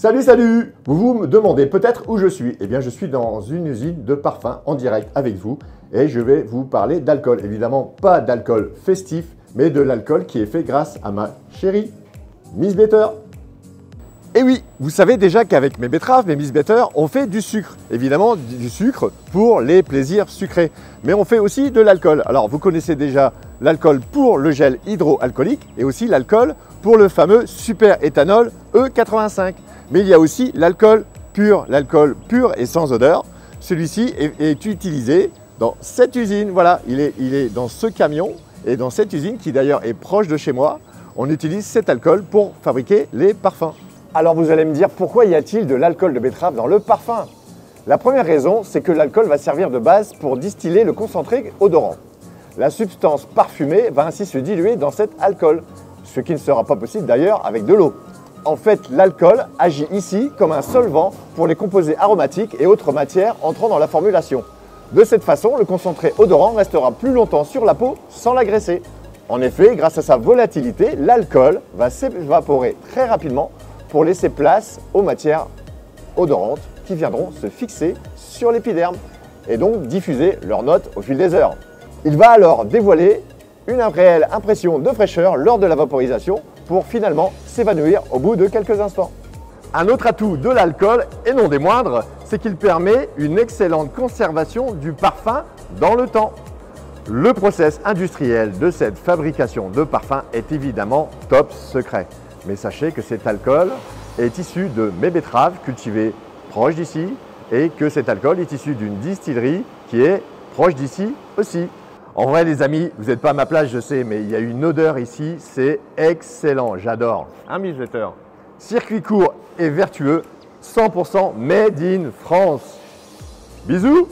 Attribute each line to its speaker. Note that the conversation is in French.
Speaker 1: Salut, salut! Vous me demandez peut-être où je suis. Eh bien, je suis dans une usine de parfum en direct avec vous et je vais vous parler d'alcool. Évidemment, pas d'alcool festif, mais de l'alcool qui est fait grâce à ma chérie, Miss Better. Et oui, vous savez déjà qu'avec mes betteraves, mes Miss Better, on fait du sucre. Évidemment, du sucre pour les plaisirs sucrés. Mais on fait aussi de l'alcool. Alors, vous connaissez déjà l'alcool pour le gel hydroalcoolique et aussi l'alcool pour le fameux super éthanol E85. Mais il y a aussi l'alcool pur et sans odeur. Celui-ci est utilisé dans cette usine. Voilà, il est dans ce camion et dans cette usine qui d'ailleurs est proche de chez moi. On utilise cet alcool pour fabriquer les parfums. Alors vous allez me dire, pourquoi y a-t-il de l'alcool de betterave dans le parfum? La première raison, c'est que l'alcool va servir de base pour distiller le concentré odorant. La substance parfumée va ainsi se diluer dans cet alcool, ce qui ne sera pas possible d'ailleurs avec de l'eau. En fait, l'alcool agit ici comme un solvant pour les composés aromatiques et autres matières entrant dans la formulation. De cette façon, le concentré odorant restera plus longtemps sur la peau sans l'agresser. En effet, grâce à sa volatilité, l'alcool va s'évaporer très rapidement pour laisser place aux matières odorantes qui viendront se fixer sur l'épiderme et donc diffuser leurs notes au fil des heures. Il va alors dévoiler une réelle impression de fraîcheur lors de la vaporisation pour finalement s'évanouir au bout de quelques instants. Un autre atout de l'alcool, et non des moindres, c'est qu'il permet une excellente conservation du parfum dans le temps. Le process industriel de cette fabrication de parfum est évidemment top secret. Mais sachez que cet alcool est issu de mes betteraves cultivées proche d'ici et que cet alcool est issu d'une distillerie qui est proche d'ici aussi. En vrai les amis, vous n'êtes pas à ma place je sais, mais il y a une odeur ici, c'est excellent, j'adore. Un Miss Better. Circuit court et vertueux, 100% made in France. Bisous!